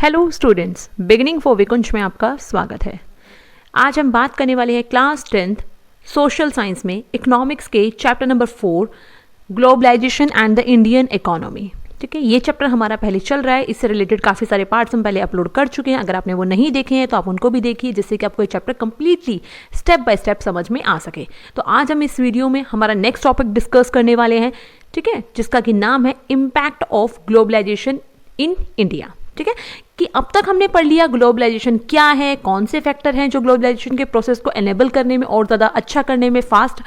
Hello students, beginning for विकुंज में आपका स्वागत है। आज हम बात करने वाले हैं क्लास 10th सोशल साइंस में इकोनॉमिक्स के chapter number 4 globalisation and the Indian economy. ठीक है, ये चैप्टर हमारा पहले चल रहा है। इससे रिलेटेड काफ़ी सारे पार्ट्स हम पहले अपलोड कर चुके हैं। अगर आपने वो नहीं देखे हैं तो आप उनको भी देखिए, जिससे कि आपको ये chapter completely step by step समझ में आ सके। तो आज हम इस वीडियो में हमारा नेक्स्ट टॉपिक डिस्कस करने वाले हैं, ठीक है, जिसका कि नाम है impact of globalisation in India. ठीक है, कि अब तक हमने पढ़ लिया ग्लोबलाइजेशन क्या है, कौन से फैक्टर हैं जो ग्लोबलाइजेशन के प्रोसेस को एनेबल करने में और ज़्यादा अच्छा करने में, फास्ट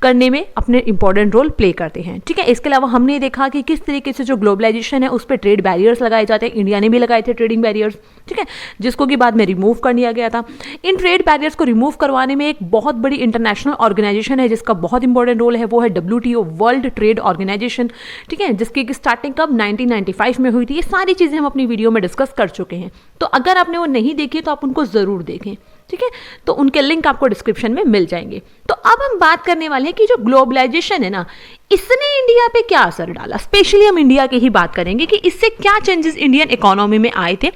करने में अपने इंपॉर्टेंट रोल प्ले करते हैं। ठीक है, इसके अलावा हमने देखा कि किस तरीके से जो ग्लोबलाइजेशन है उस पर ट्रेड बैरियर्स लगाए जाते हैं। इंडिया ने भी लगाए थे ट्रेडिंग बैरियर्स, ठीक है, जिसको कि बाद में रिमूव कर दिया गया था। इन ट्रेड बैरियर्स को रिमूव करवाने में एक बहुत बड़ी इंटरनेशनल ऑर्गेनाइजेशन है जिसका बहुत इंपॉर्टेंट रोल है, वो है WTO, वर्ल्ड ट्रेड ऑर्गेनाइजेशन। ठीक है, जिसकी स्टार्टिंग कब 1995 में हुई थी। ये सारी चीज़ें हम अपनी वीडियो में डिस्कस कर चुके हैं, तो अगर आपने वो नहीं देखी तो आप उनको जरूर देखें। ठीक है, तो उनके लिंक आपको डिस्क्रिप्शन में मिल जाएंगे। तो अब हम बात करने वाले हैं कि जो ग्लोबलाइजेशन है ना, इसने इंडिया पे क्या असर डाला। स्पेशली हम इंडिया की ही बात करेंगे कि इससे क्या चेंजेस इंडियन इकोनॉमी में आए थे।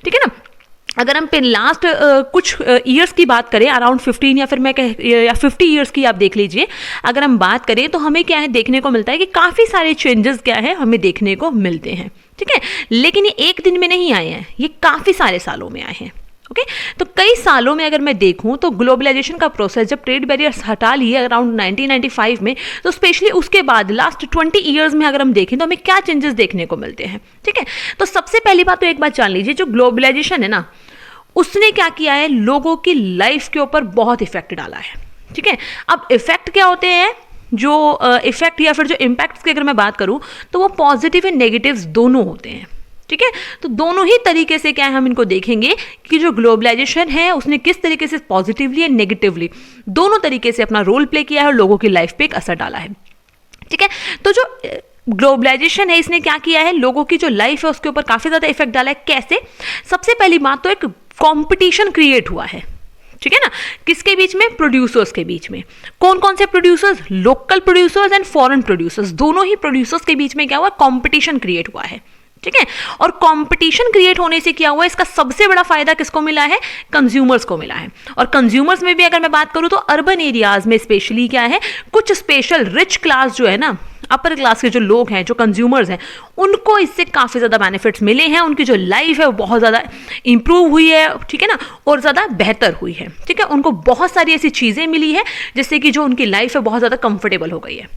ठीक है ना, अगर हम लास्ट कुछ ईयर्स की बात करें, अराउंड 15 या फिर मैं या 50 ईयर्स की आप देख लीजिए, अगर हम बात करें तो हमें क्या है देखने को मिलता है कि काफ़ी सारे चेंजेस क्या है हमें देखने को मिलते हैं। ठीक है, लेकिन ये एक दिन में नहीं आए हैं, ये काफ़ी सारे सालों में आए हैं। ओके, तो कई सालों में अगर मैं देखूं तो ग्लोबलाइजेशन का प्रोसेस जब ट्रेड बैरियर्स हटा लिए अराउंड 1995 में, तो स्पेशली उसके बाद लास्ट 20 ईयर्स में अगर हम देखें तो हमें क्या चेंजेस देखने को मिलते हैं। ठीक है, तो सबसे पहली बात तो एक बात जान लीजिए, जो ग्लोबलाइजेशन है ना, उसने क्या किया है, लोगों की लाइफ के ऊपर बहुत इफेक्ट डाला है। ठीक है, अब इफेक्ट क्या होते हैं, जो इफेक्ट या फिर जो इम्पैक्ट्स की अगर मैं बात करूं तो वो पॉजिटिव एंड नेगेटिव्स दोनों होते हैं। ठीक है, तो दोनों ही तरीके से क्या है हम इनको देखेंगे कि जो ग्लोबलाइजेशन है उसने किस तरीके से पॉजिटिवली एंड नेगेटिवली दोनों तरीके से अपना रोल प्ले किया है और लोगों की लाइफ पे एक असर डाला है। ठीक है, तो जो ग्लोबलाइजेशन है इसने क्या किया है, लोगों की जो लाइफ है उसके ऊपर काफी ज्यादा इफेक्ट डाला है। कैसे? सबसे पहली बात तो एक कंपटीशन क्रिएट हुआ है। ठीक है ना, किसके बीच में? प्रोड्यूसर्स के बीच में। कौन कौन से producers? Local producers and foreign producers, दोनों ही प्रोड्यूसर्स के बीच में क्या हुआ, कंपटीशन क्रिएट हुआ है। ठीक है, और कंपटीशन क्रिएट होने से क्या हुआ, इसका सबसे बड़ा फायदा किसको मिला है? कंज्यूमर्स को मिला है। और कंज्यूमर्स में भी अगर मैं बात करूं तो अर्बन एरियाज में स्पेशली क्या है, कुछ स्पेशल रिच क्लास जो है ना, अपर क्लास के जो लोग हैं, जो कंज्यूमर्स हैं, उनको इससे काफ़ी ज़्यादा बेनिफिट्स मिले हैं। उनकी जो लाइफ है वो बहुत ज़्यादा इंप्रूव हुई है। ठीक है ना, और ज़्यादा बेहतर हुई है। ठीक है, उनको बहुत सारी ऐसी चीज़ें मिली है जिससे कि जो उनकी लाइफ है बहुत ज़्यादा कंफर्टेबल हो गई है।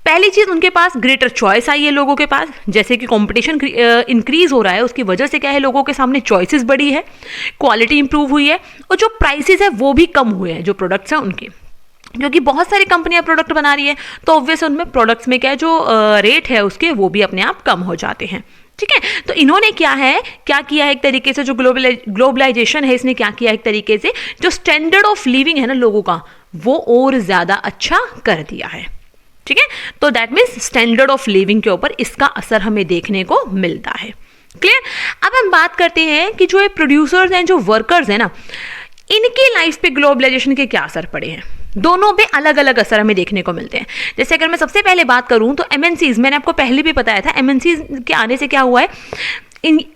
पहली चीज़, उनके पास ग्रेटर चॉइस आई है लोगों के पास, जैसे कि कंपटीशन इंक्रीज हो रहा है उसकी वजह से क्या है, लोगों के सामने चॉइसेस बढ़ी है, क्वालिटी इंप्रूव हुई है, और जो प्राइसेस है वो भी कम हुए हैं जो प्रोडक्ट्स हैं उनके, क्योंकि बहुत सारी कंपनियां प्रोडक्ट बना रही है, तो ऑब्वियस उनमें प्रोडक्ट्स में क्या है, जो रेट है उसके वो भी अपने आप कम हो जाते हैं। ठीक है, तो इन्होंने क्या किया है एक तरीके से, जो ग्लोबलाइजेशन है इसने क्या किया है एक तरीके से, जो स्टैंडर्ड ऑफ लिविंग है ना लोगों का, वो और ज्यादा अच्छा कर दिया है। ठीक है, तो that means standard of living के ऊपर इसका असर हमें देखने को मिलता है। क्लियर? अब हम बात करते हैं कि जो ये प्रोड्यूसर्स हैं, जो वर्कर्स हैं ना, इनकी लाइफ पे ग्लोबलाइजेशन के क्या असर पड़े हैं। दोनों पे अलग अलग असर हमें देखने को मिलते हैं। जैसे अगर मैं सबसे पहले बात करूं तो MNCs, मैंने आपको पहले भी बताया था, MNCs के आने से क्या हुआ है,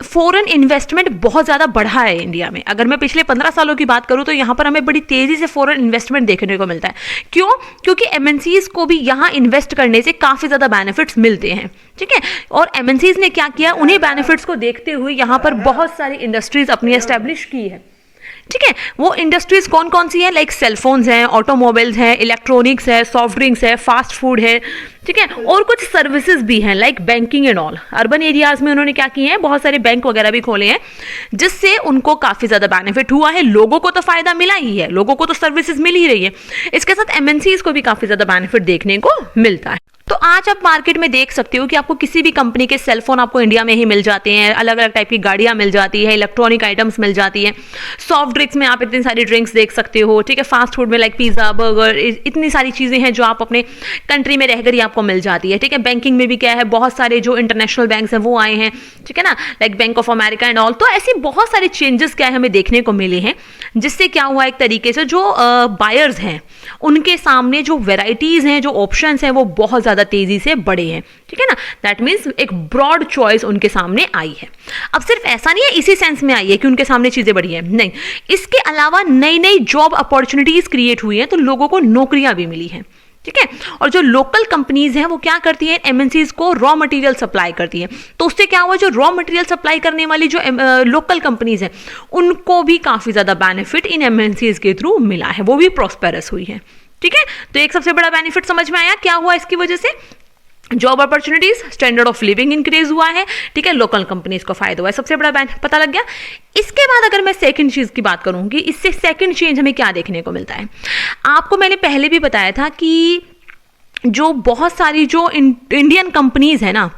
फॉरेन इन्वेस्टमेंट बहुत ज़्यादा बढ़ा है इंडिया में। अगर मैं पिछले 15 सालों की बात करूं तो यहाँ पर हमें बड़ी तेज़ी से फॉरेन इन्वेस्टमेंट देखने को मिलता है। क्यों? क्योंकि MNCs को भी यहाँ इन्वेस्ट करने से काफ़ी ज़्यादा बेनिफिट्स मिलते हैं। ठीक है, और MNCs ने क्या किया, उन्हीं बेनिफिट्स को देखते हुए यहाँ पर बहुत सारी इंडस्ट्रीज अपनी एस्टेब्लिश की है। ठीक है, वो इंडस्ट्रीज कौन कौन सी हैं, लाइक सेलफोन्स हैं, ऑटोमोबाइल्स हैं, इलेक्ट्रॉनिक्स है, सॉफ्ट ड्रिंक्स है, फास्ट फूड है। ठीक है, और कुछ सर्विसेज भी हैं like banking and all. Urban areas में उन्होंने क्या किए हैं, बहुत सारे बैंक वगैरह भी खोले हैं, जिससे उनको काफी ज्यादा बेनिफिट हुआ है। लोगों को तो फायदा मिला ही है, लोगों को तो सर्विसेज मिल ही रही है, इसके साथ MNCs को भी काफी ज्यादा बेनिफिट देखने को मिलता है। तो आज आप मार्केट में देख सकते हो कि आपको किसी भी कंपनी के सेलफोन आपको इंडिया में ही मिल जाते हैं, अलग अलग टाइप की गाड़ियां मिल जाती है, इलेक्ट्रॉनिक आइटम्स मिल जाती है, सॉफ्ट ड्रिंक्स में आप इतनी सारी ड्रिंक्स देख सकते हो। ठीक है, फास्ट फूड में लाइक पिज्जा, बर्गर, इतनी सारी चीजें हैं जो आप अपने कंट्री में रहकर ही आपको मिल जाती है। ठीक है, बैंकिंग में भी क्या है, बहुत सारे जो इंटरनेशनल बैंक्स हैं वो आए हैं। ठीक है ना, like bank of America and all. तो ऐसी बहुत सारे चेंजेस क्या है हमें देखने को मिले हैं, जिससे क्या हुआ एक तरीके से जो बायर्स हैं उनके सामने जो वेराइटीज हैं, जो ऑप्शंस हैं, वो बहुत ज्यादा ज़्यादा तेज़ी से बढ़े हैं, ठीक है ना। दैट मीन्स एक ब्रॉड चॉइस उनके सामने आई है। अब सिर्फ ऐसा नहीं है इसी सेंस में आई है कि उनके सामने चीज़ें बढ़ी हैं, नहीं, इसके अलावा नई नई जॉब अपॉर्चुनिटीज़ क्रिएट हुई हैं, तो लोगों को नौकरियां भी मिली हैं, ठीक है। और जो लोकल कंपनीज हैं वो क्या करती हैं, एमएनसीज को रॉ मटेरियल सप्लाई करती हैं, तो उससे क्या हुआ, जो रॉ मटेरियल सप्लाई करने वाली जो लोकल कंपनीज हैं उनको भी काफ़ी ज़्यादा बेनिफिट इन एमएनसीज के थ्रू मिला है, वो भी प्रॉस्पेरस हुई है, ठीक है। तो एक सबसे बड़ा बेनिफिट समझ में आया, क्या हुआ इसकी वजह से, job opportunities, standard of living increase हुआ है, ठीक है, लोकल कंपनीज को फायदा हुआ है, सबसे बड़ा पता लग गया। इसके बाद अगर मैं सेकंड चीज की बात करूंगी, इससे सेकंड चेंज हमें क्या देखने को मिलता है, आपको मैंने पहले भी बताया था कि जो बहुत सारी जो इंडियन कंपनीज है ना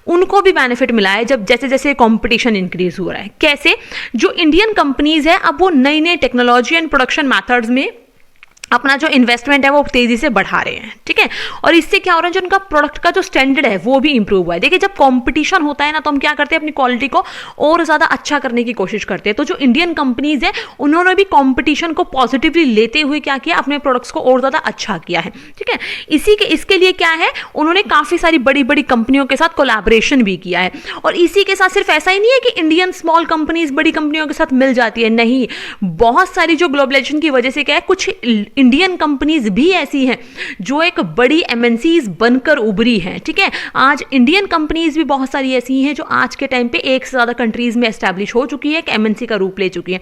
उनको भी बेनिफिट मिला है जब जैसे जैसे कंपटीशन इंक्रीज हो रहा है। कैसे, जो इंडियन कंपनीज है अब वो नई नई टेक्नोलॉजी एंड प्रोडक्शन मेथड्स में अपना जो इन्वेस्टमेंट है वो तेजी से बढ़ा रहे हैं, ठीक है। और इससे क्या हो रहा है, जो उनका प्रोडक्ट का जो स्टैंडर्ड है वो भी इंप्रूव हुआ है। देखिए जब कंपटीशन होता है ना तो हम क्या करते हैं, अपनी क्वालिटी को और ज़्यादा अच्छा करने की कोशिश करते हैं। तो जो इंडियन कंपनीज है उन्होंने भी कंपटीशन को पॉजिटिवली लेते हुए क्या किया, अपने प्रोडक्ट्स को और ज़्यादा अच्छा किया है, ठीक है। इसके लिए क्या है, उन्होंने काफ़ी सारी बड़ी बड़ी कंपनियों के साथ कोलैबोरेशन भी किया है। और इसी के साथ सिर्फ ऐसा ही नहीं है कि इंडियन स्मॉल कंपनीज बड़ी कंपनियों के साथ मिल जाती है, नहीं, बहुत सारी जो ग्लोबलाइजेशन की वजह से क्या है, कुछ इंडियन कंपनीज भी ऐसी हैं जो एक बड़ी एमएनसीज बनकर उभरी हैं, ठीक है। आज इंडियन कंपनीज भी बहुत सारी ऐसी हैं जो आज के टाइम पे एक से ज्यादा कंट्रीज में एस्टैब्लिश हो चुकी है, एक एमएनसी का रूप ले चुकी है,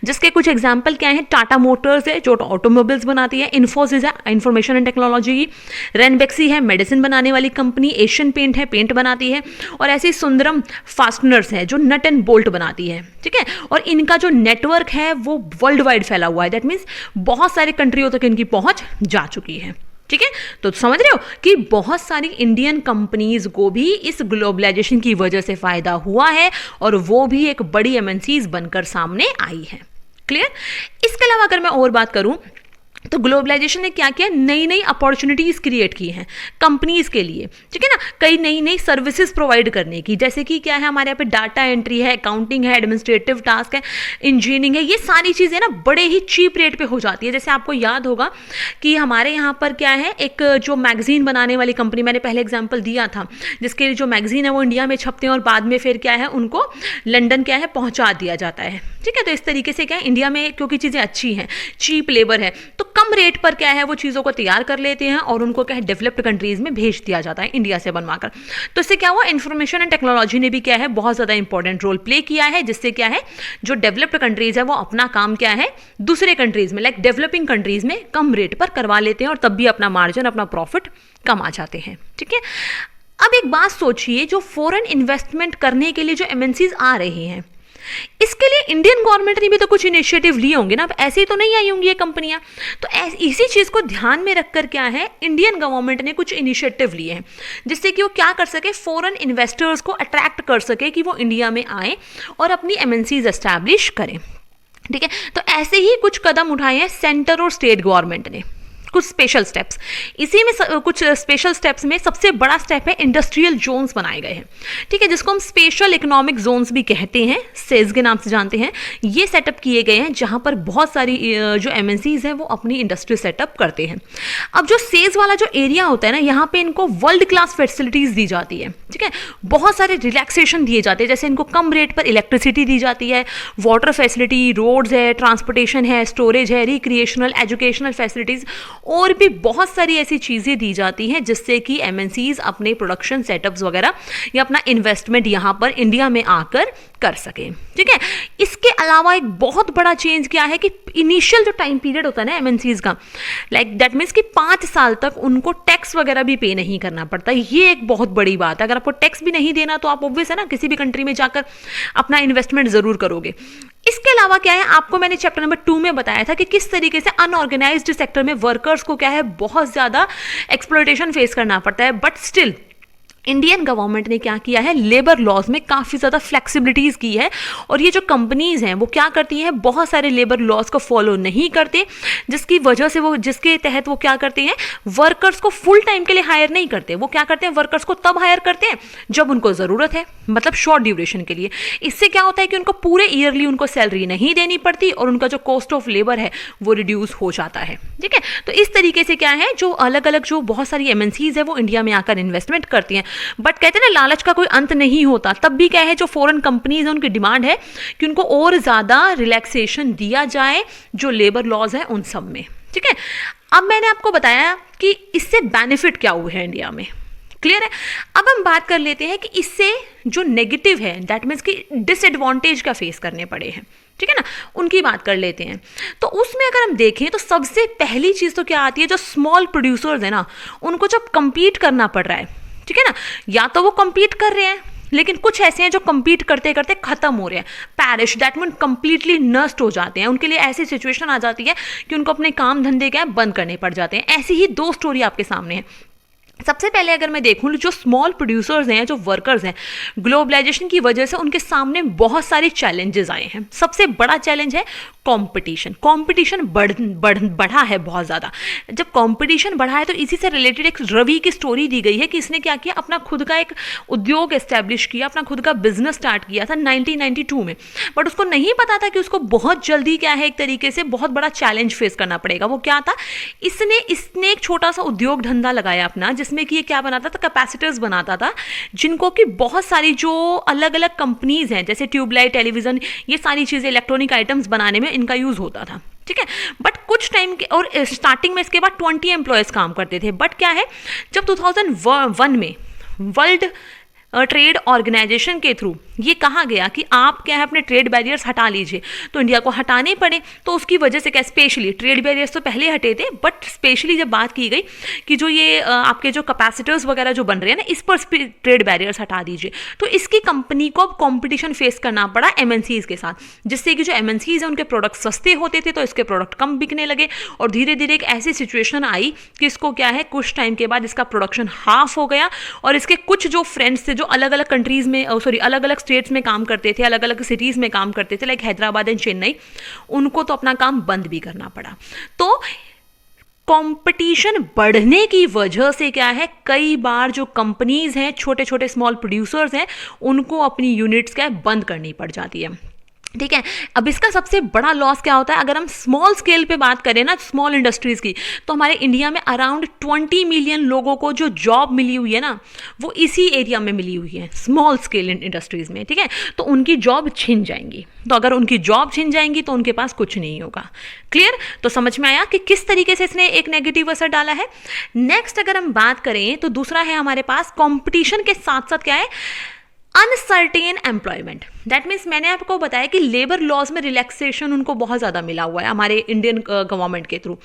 जिसके कुछ एग्जांपल क्या है, टाटा मोटर्स है जो ऑटोमोबाइल्स बनाती है, इन्फोसिस है इंफॉर्मेशन एंड टेक्नोलॉजी की, रेनबेक्सी है मेडिसिन बनाने वाली कंपनी, एशियन पेंट है पेंट बनाती है, और ऐसी सुंदरम फास्टनर्स है जो नट एंड बोल्ट बनाती है, ठीक है। और इनका जो नेटवर्क है वो वर्ल्ड वाइड फैला हुआ है, दैट मीन्स बहुत सारे कंट्रियों तक इनकी पहुंच जा चुकी है, ठीक है। तो समझ रहे हो कि बहुत सारी इंडियन कंपनीज को भी इस ग्लोबलाइजेशन की वजह से फायदा हुआ है और वो भी एक बड़ी एमएनसीज बनकर सामने आई है। क्लियर। इसके अलावा अगर मैं और बात करूं तो ग्लोबलाइजेशन ने क्या किया, नई नई अपॉर्चुनिटीज क्रिएट की हैं कंपनीज के लिए, ठीक है ना, कई नई नई सर्विसेज प्रोवाइड करने की, जैसे कि क्या है, हमारे यहाँ पे डाटा एंट्री है, अकाउंटिंग है, एडमिनिस्ट्रेटिव टास्क है, इंजीनियरिंग है, ये सारी चीज़ें ना बड़े ही चीप रेट पे हो जाती है। जैसे आपको याद होगा कि हमारे यहाँ पर क्या है, एक जो मैगजीन बनाने वाली कंपनी, मैंने पहले एग्जाम्पल दिया था, जिसके जो मैगजीन है वो इंडिया में छपते हैं और बाद में फिर क्या है उनको लंदन क्या है पहुँचा दिया जाता है, ठीक है। तो इस तरीके से क्या है, इंडिया में क्योंकि चीज़ें अच्छी हैं, चीप लेबर है, तो कम रेट पर क्या है वो चीज़ों को तैयार कर लेते हैं और उनको क्या है डेवलप्ड कंट्रीज में भेज दिया जाता है इंडिया से बनवाकर। तो इससे क्या हुआ, इंफॉर्मेशन एंड टेक्नोलॉजी ने भी क्या है बहुत ज़्यादा इंपॉर्टेंट रोल प्ले किया है, जिससे क्या है जो डेवलप्ड कंट्रीज है वो अपना काम क्या है दूसरे कंट्रीज में लाइक डेवलपिंग कंट्रीज में कम रेट पर करवा लेते हैं और तब भी अपना मार्जिन अपना प्रॉफिट कमा जाते हैं, ठीक है। अब एक बात सोचिए, जो फॉरेन इन्वेस्टमेंट करने के लिए जो एमएनसीज आ रहे हैं, इसके लिए इंडियन गवर्नमेंट ने भी तो कुछ इनिशिएटिव लिए होंगे ना, अब ऐसे ही तो नहीं आई होंगी ये कंपनियां। तो इसी चीज को ध्यान में रखकर क्या है, इंडियन गवर्नमेंट ने कुछ इनिशिएटिव लिए हैं जिससे कि वो क्या कर सके, फॉरेन इन्वेस्टर्स को अट्रैक्ट कर सके कि वो इंडिया में आए और अपनी एमएनसीज एस्टैब्लिश करें, ठीक है। तो ऐसे ही कुछ कदम उठाए हैं सेंटर और स्टेट गवर्नमेंट ने, कुछ स्पेशल स्टेप्स। इसी में कुछ स्पेशल स्टेप्स में सबसे बड़ा स्टेप है इंडस्ट्रियल जोन्स बनाए गए हैं, ठीक है, जिसको हम स्पेशल इकोनॉमिक जोन्स भी कहते हैं, सेज के नाम से जानते हैं। ये सेटअप किए गए हैं जहां पर बहुत सारी जो एमएनसीज हैं वो अपनी इंडस्ट्री सेटअप करते हैं। अब जो सेज वाला जो एरिया होता है ना, यहाँ पे इनको वर्ल्ड क्लास फैसिलिटीज दी जाती है, ठीक है, बहुत सारे रिलैक्सेशन दिए जाते हैं, जैसे इनको कम रेट पर इलेक्ट्रिसिटी दी जाती है, वाटर फैसिलिटी, रोड्स है, ट्रांसपोर्टेशन है, स्टोरेज है, रिक्रिएशनल एजुकेशनल फैसिलिटीज और भी बहुत सारी ऐसी चीज़ें दी जाती हैं जिससे कि एमएनसीज अपने प्रोडक्शन सेटअप्स वगैरह या अपना इन्वेस्टमेंट यहाँ पर इंडिया में आकर कर सके, ठीक है। इसके अलावा एक बहुत बड़ा चेंज क्या है कि इनिशियल जो टाइम पीरियड होता है ना एमएनसीज का, लाइक दैट मीन्स कि 5 साल तक उनको टैक्स वगैरह भी पे नहीं करना पड़ता। ये एक बहुत बड़ी बात है। अगर आपको टैक्स भी नहीं देना तो आप ऑब्वियस है ना किसी भी कंट्री में जाकर अपना इन्वेस्टमेंट जरूर करोगे। इसके अलावा क्या है, आपको मैंने चैप्टर नंबर 2 में बताया था कि किस तरीके से अनऑर्गेनाइज्ड सेक्टर में वर्कर्स को क्या है बहुत ज्यादा एक्सप्लॉयटेशन फेस करना पड़ता है, बट स्टिल इंडियन गवर्नमेंट ने क्या किया है, लेबर लॉज में काफ़ी ज़्यादा फ्लेक्सिबिलिटीज़ की है। और ये जो कंपनीज़ हैं वो क्या करती हैं, बहुत सारे लेबर लॉज को फॉलो नहीं करते, जिसकी वजह से जिसके तहत वो क्या करते हैं, वर्कर्स को फुल टाइम के लिए हायर नहीं करते। वो क्या करते हैं, वर्कर्स को तब हायर करते हैं जब उनको ज़रूरत है, मतलब शॉर्ट ड्यूरेशन के लिए। इससे क्या होता है कि उनको पूरे ईयरली उनको सैलरी नहीं देनी पड़ती और उनका जो कॉस्ट ऑफ लेबर है वो रिड्यूस हो जाता है। ठीक है, तो इस तरीके से क्या है, जो अलग अलग जो बहुत सारी एमएनसीज है वो इंडिया में आकर इन्वेस्टमेंट करती हैं। बट कहते हैं ना, लालच का कोई अंत नहीं होता। तब भी क्या है, जो फॉरेन कंपनीज है उनकी डिमांड है कि उनको और ज़्यादा रिलैक्सेशन दिया जाए जो लेबर लॉज है उन सब में। ठीक है, अब मैंने आपको बताया कि इससे बेनिफिट क्या हुए हैं इंडिया में, क्लियर है। अब हम बात कर लेते हैं कि इससे जो नेगेटिव है, दैट मीन्स कि डिसएडवांटेज क्या फेस करने पड़े हैं, ठीक है ना, उनकी बात कर लेते हैं। तो उसमें अगर हम देखें तो सबसे पहली चीज़ तो क्या आती है, जो स्मॉल प्रोड्यूसर्स है ना, उनको जब compete करना पड़ रहा है, ठीक है ना, या तो वो compete कर रहे हैं, लेकिन कुछ ऐसे हैं जो compete करते करते खत्म हो रहे हैं, पैरिश, दैट मीन कंप्लीटली नष्ट हो जाते हैं। उनके लिए ऐसी सिचुएशन आ जाती है कि उनको अपने काम धंधे क्या है बंद करने पड़ जाते हैं। ऐसी ही दो स्टोरी आपके सामने है। सबसे पहले अगर मैं देखूं, जो स्मॉल प्रोड्यूसर्स हैं, जो वर्कर्स हैं, ग्लोबलाइजेशन की वजह से उनके सामने बहुत सारे चैलेंजेस आए हैं। सबसे बड़ा चैलेंज है कंपटीशन। कंपटीशन बढ़ा है बहुत ज़्यादा। जब कंपटीशन बढ़ा है तो इसी से रिलेटेड एक रवि की स्टोरी दी गई है कि इसने क्या किया, अपना खुद का एक उद्योग एस्टेब्लिश किया, अपना खुद का बिजनेस स्टार्ट किया था 1992 में। बट उसको नहीं पता था कि उसको बहुत जल्दी क्या है, एक तरीके से बहुत बड़ा चैलेंज फेस करना पड़ेगा। वो क्या था, इसने एक छोटा सा उद्योग धंधा लगाया अपना, जिसमें कि ये क्या बनाता था, कैपेसिटर्स बनाता था, जिनको कि बहुत सारी जो अलग अलग कंपनीज हैं, जैसे ट्यूबलाइट, टेलीविजन, ये सारी चीज़ें इलेक्ट्रॉनिक आइटम्स बनाने में इनका यूज़ होता था। ठीक है, बट कुछ टाइम के, और स्टार्टिंग में इसके बाद 20 एम्प्लॉयज़ काम करते थे। बट क्या है, जब 2001 में वर्ल्ड ट्रेड ऑर्गेनाइजेशन के थ्रू ये कहा गया कि आप क्या है, अपने ट्रेड बैरियर्स हटा लीजिए, तो इंडिया को हटाने पड़े। तो उसकी वजह से क्या, स्पेशली ट्रेड बैरियर्स तो पहले हटे थे, बट स्पेशली जब बात की गई कि जो ये आपके जो कैपेसिटर्स वगैरह जो बन रहे हैं ना, इस पर ट्रेड बैरियर्स हटा दीजिए, तो इसकी कंपनी को अब कॉम्पिटिशन फेस करना पड़ा एमएनसीज के साथ, जिससे कि जो एमएनसीज हैं उनके प्रोडक्ट सस्ते होते थे तो इसके प्रोडक्ट कम बिकने लगे। और धीरे धीरे एक ऐसी सिचुएशन आई कि इसको क्या है, कुछ टाइम के बाद इसका प्रोडक्शन हाफ हो गया। और इसके कुछ जो फ्रेंड्स थे जो अलग अलग कंट्रीज में, अलग अलग स्टेट्स में काम करते थे, अलग अलग सिटीज़ में काम करते थे, लाइक हैदराबाद एंड चेन्नई, उनको तो अपना काम बंद भी करना पड़ा। तो कंपटीशन बढ़ने की वजह से क्या है, कई बार जो कंपनीज हैं, छोटे छोटे स्मॉल प्रोड्यूसर्स हैं, उनको अपनी यूनिट्स क्या है बंद करनी पड़ जाती है। ठीक है, अब इसका सबसे बड़ा लॉस क्या होता है, अगर हम स्मॉल स्केल पे बात करें ना, स्मॉल इंडस्ट्रीज़ की, तो हमारे इंडिया में अराउंड 20 मिलियन लोगों को जो जॉब मिली हुई है ना, वो इसी एरिया में मिली हुई है, स्मॉल स्केल इंडस्ट्रीज़ में। ठीक है, तो उनकी जॉब छिन जाएंगी। तो अगर उनकी जॉब छिन जाएंगी तो उनके पास कुछ नहीं होगा। क्लियर, तो समझ में आया कि किस तरीके से इसने एक नेगेटिव असर डाला है। नेक्स्ट अगर हम बात करें तो दूसरा है हमारे पास, कॉम्पिटिशन के साथ साथ क्या है, अनसर्टेन एम्प्लॉयमेंट। दैट मीन्स मैंने आपको बताया कि लेबर लॉज में रिलैक्सेशन उनको बहुत ज़्यादा मिला हुआ है हमारे इंडियन गवर्नमेंट के थ्रू।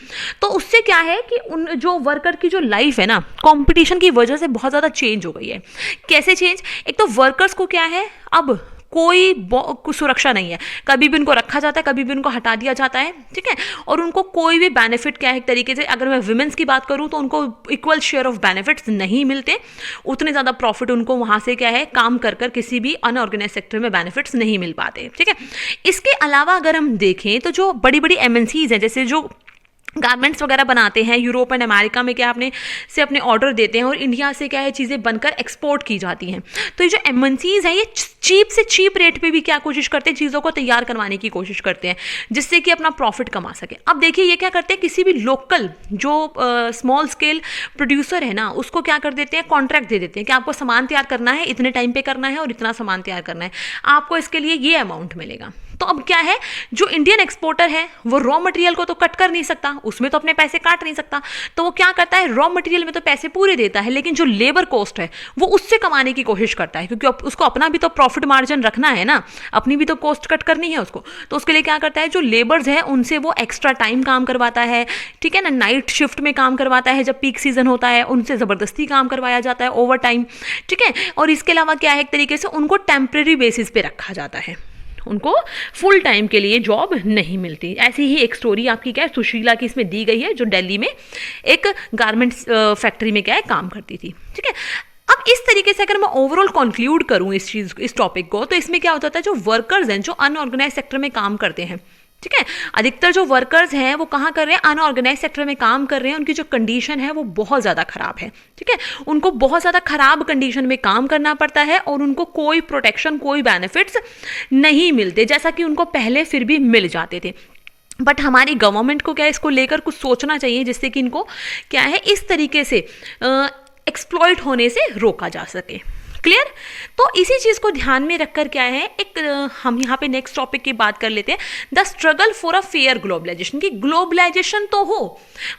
तो उससे क्या है कि उन जो वर्कर की जो लाइफ है ना, कंपटीशन की वजह से बहुत ज़्यादा चेंज हो गई है। कैसे चेंज, एक तो वर्कर्स को क्या है, अब कोई सुरक्षा नहीं है, कभी भी उनको रखा जाता है, कभी भी उनको हटा दिया जाता है। ठीक है, और उनको कोई भी बेनिफिट क्या है, एक तरीके से अगर मैं विमेंस की बात करूं तो उनको इक्वल शेयर ऑफ बेनिफिट्स नहीं मिलते, उतने ज़्यादा प्रॉफिट उनको वहाँ से क्या है काम कर कर किसी भी अनऑर्गेनाइज सेक्टर में बेनिफिट्स नहीं मिल पाते। ठीक है, इसके अलावा अगर हम देखें तो जो बड़ी बड़ी एमएनसीज हैं, जैसे जो गारमेंट्स वगैरह बनाते हैं, यूरोप एंड अमेरिका में क्या अपने ऑर्डर देते हैं और इंडिया से क्या है चीज़ें बनकर एक्सपोर्ट की जाती हैं। तो ये जो एमएनसीज हैं, ये चीप से चीप रेट पे भी क्या कोशिश करते हैं, चीज़ों को तैयार करवाने की कोशिश करते हैं, जिससे कि अपना प्रॉफिट कमा सके। अब देखिए ये क्या करते हैं, किसी भी लोकल जो स्मॉल स्केल प्रोड्यूसर है ना, उसको क्या कर देते हैं, कॉन्ट्रैक्ट दे देते हैं कि आपको सामान तैयार करना है, इतने टाइम पे करना है और इतना सामान तैयार करना है, आपको इसके लिए ये अमाउंट मिलेगा। तो अब क्या है, जो इंडियन एक्सपोर्टर है वो रॉ मटेरियल को तो कट कर नहीं सकता, उसमें तो अपने पैसे काट नहीं सकता, तो वो क्या करता है, रॉ मटेरियल में तो पैसे पूरे देता है, लेकिन जो लेबर कॉस्ट है वो उससे कमाने की कोशिश करता है, क्योंकि उसको अपना भी तो प्रॉफिट मार्जिन रखना है ना, अपनी भी तो कॉस्ट कट करनी है उसको। तो उसके लिए क्या करता है, जो लेबर्स है उनसे वो एक्स्ट्रा टाइम काम करवाता है। ठीक है ना, नाइट शिफ्ट में काम करवाता है, जब पीक सीजन होता है उनसे ज़बरदस्ती काम करवाया जाता है, ओवर टाइम। ठीक है, और इसके अलावा क्या है, एक तरीके से उनको टेम्प्रेरी बेसिस पे रखा जाता है, उनको फुल टाइम के लिए जॉब नहीं मिलती। ऐसी ही एक स्टोरी आपकी क्या है, सुशीला की इसमें दी गई है, जो दिल्ली में एक गारमेंट्स फैक्ट्री में क्या है काम करती थी। ठीक है, अब इस तरीके से अगर मैं ओवरऑल कंक्लूड करूं इस टॉपिक को, तो इसमें क्या होता है, जो वर्कर्स हैं जो अनऑर्गेनाइज सेक्टर में काम करते हैं, ठीक है, अधिकतर जो वर्कर्स हैं वो कहाँ कर रहे हैं, अनऑर्गेनाइज सेक्टर में काम कर रहे हैं, उनकी जो कंडीशन है वो बहुत ज़्यादा खराब है, ठीक है, उनको बहुत ज़्यादा खराब कंडीशन में काम करना पड़ता है और उनको कोई प्रोटेक्शन, कोई बेनिफिट्स नहीं मिलते, जैसा कि उनको पहले फिर भी मिल जाते थे। बट हमारी गवर्नमेंट को क्या है, इसको लेकर कुछ सोचना चाहिए, जिससे कि इनको क्या है, इस तरीके से एक्सप्लॉइट होने से रोका जा सके। क्लियर? तो इसी चीज़ को ध्यान में रखकर क्या है, हम यहाँ पे नेक्स्ट टॉपिक की बात कर लेते हैं, the struggle for a fair globalisation. की ग्लोबलाइजेशन तो हो,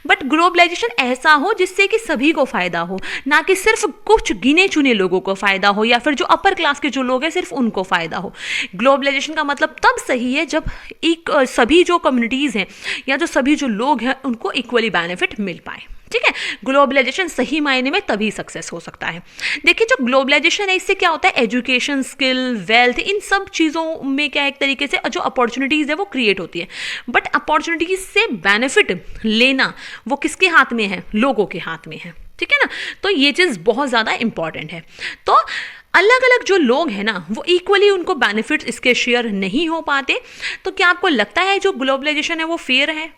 बट ग्लोबलाइजेशन ऐसा हो जिससे कि सभी को फायदा हो, ना कि सिर्फ कुछ गिने चुने लोगों को फायदा हो, या फिर जो अपर क्लास के जो लोग हैं सिर्फ उनको फायदा हो। ग्लोबलाइजेशन का मतलब तब सही है जब सभी जो कम्युनिटीज़ हैं या जो सभी जो लोग हैं उनको इक्वली बेनिफिट मिल पाए, ठीक है। ग्लोबलाइजेशन सही मायने में तभी सक्सेस हो सकता है। देखिए, जो ग्लोबलाइजेशन है इससे क्या होता है, एजुकेशन, स्किल, वेल्थ, इन सब चीज़ों में क्या एक तरीके से जो अपॉर्चुनिटीज़ है वो क्रिएट होती है। बट अपॉर्चुनिटीज से बेनिफिट लेना वो किसके हाथ में है, लोगों के हाथ में है, ठीक है ना। तो ये चीज़ बहुत ज़्यादा इंपॉर्टेंट है। तो अलग अलग जो लोग हैं ना वो इक्वली उनको बेनिफिट्स इसके शेयर नहीं हो पाते। तो क्या आपको लगता है जो ग्लोबलाइजेशन है वो फेयर है?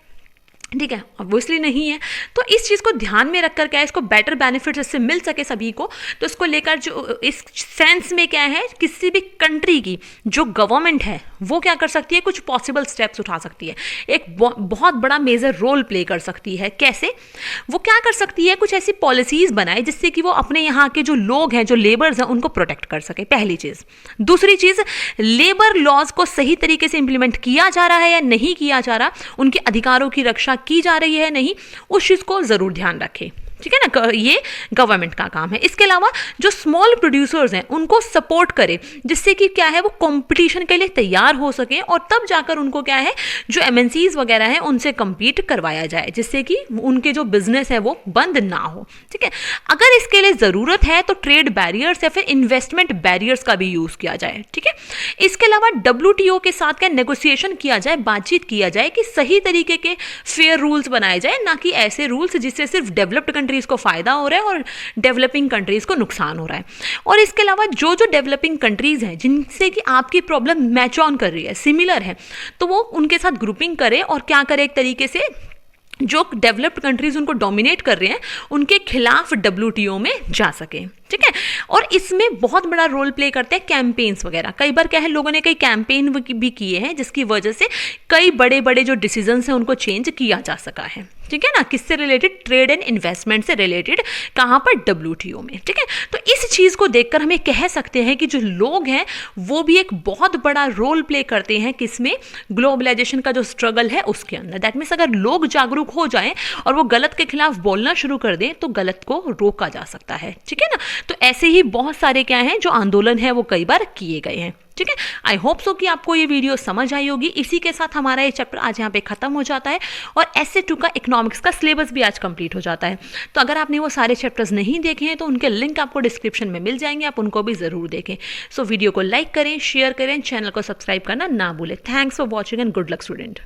ठीक है, ऑब्वियसली नहीं है। तो इस चीज़ को ध्यान में रखकर क्या है, इसको बेटर बेनिफिट्स इससे मिल सके सभी को, तो इसको लेकर जो इस सेंस में क्या है, किसी भी कंट्री की जो गवर्नमेंट है वो क्या कर सकती है, कुछ पॉसिबल स्टेप्स उठा सकती है, एक बहुत बड़ा मेजर रोल प्ले कर सकती है। कैसे? वो क्या कर सकती है, कुछ ऐसी पॉलिसीज़ बनाए जिससे कि वो अपने यहाँ के जो लोग हैं, जो लेबर्स हैं, उनको प्रोटेक्ट कर सके, पहली चीज़। दूसरी चीज़, लेबर लॉज को सही तरीके से इंप्लीमेंट किया जा रहा है या नहीं किया जा रहा, उनके अधिकारों की रक्षा की जा रही है नहीं, उस चीज़ को ज़रूर ध्यान रखें, ठीक है ना। ये गवर्नमेंट का काम है। इसके अलावा जो स्मॉल प्रोड्यूसर्स हैं उनको सपोर्ट करें, जिससे कि क्या है वो कंपटीशन के लिए तैयार हो सके, और तब जाकर उनको क्या है, जो एमएनसीज वगैरह हैं उनसे compete करवाया जाए, जिससे कि उनके जो बिजनेस है वो बंद ना हो, ठीक है। अगर इसके लिए ज़रूरत है तो ट्रेड बैरियर्स या फिर इन्वेस्टमेंट बैरियर्स का भी यूज़ किया जाए, ठीक है। इसके अलावा WTO के साथ क्या नेगोशिएशन किया जाए, बातचीत किया जाए कि सही तरीके के फेयर रूल्स बनाए जाए, ना कि ऐसे रूल्स जिससे सिर्फ डेवलप्ड कंट्रीज को फायदा हो रहा है और डेवलपिंग कंट्रीज को नुकसान हो रहा है। और इसके अलावा जो डेवलपिंग कंट्रीज हैं जिनसे कि आपकी प्रॉब्लम मैच ऑन कर रही है, सिमिलर है, तो वो उनके साथ ग्रुपिंग करे और क्या करे, एक तरीके से जो डेवलप्ड कंट्रीज उनको डोमिनेट कर रहे हैं उनके खिलाफ WTO में जा सके, ठीक है। और इसमें बहुत बड़ा रोल प्ले करते हैं कैंपेन्स वगैरह। कई बार क्या है, लोगों ने कई कैंपेन भी किए हैं जिसकी वजह से कई बड़े बड़े जो डिसीजंस हैं उनको चेंज किया जा सका है, ठीक है ना। किससे रिलेटेड? ट्रेड एंड इन्वेस्टमेंट से रिलेटेड, कहाँ पर? WTO में, ठीक है। तो इस चीज़ को देखकर हमें कह सकते हैं कि जो लोग हैं वो भी एक बहुत बड़ा रोल प्ले करते हैं किसमें, ग्लोबलाइजेशन का जो स्ट्रगल है उसके अंदर। दैट मीन्स अगर लोग जागरूक हो जाएं और वो गलत के खिलाफ बोलना शुरू कर दें तो गलत को रोका जा सकता है, ठीक है ना। तो ऐसे ही बहुत सारे क्या हैं जो आंदोलन है वो कई बार किए गए हैं, ठीक है। आई होप सो कि आपको ये वीडियो समझ आई होगी। इसी के साथ हमारा ये चैप्टर आज यहाँ पे खत्म हो जाता है और SA2 का इकोनॉमिक्स का सिलेबस भी आज कंप्लीट हो जाता है। तो अगर आपने वो सारे चैप्टर्स नहीं देखे हैं तो उनके लिंक आपको डिस्क्रिप्शन में मिल जाएंगे, आप उनको भी ज़रूर देखें। सो वीडियो को लाइक करें, शेयर करें, चैनल को सब्सक्राइब करना ना भूलें। Thanks for watching and good luck student.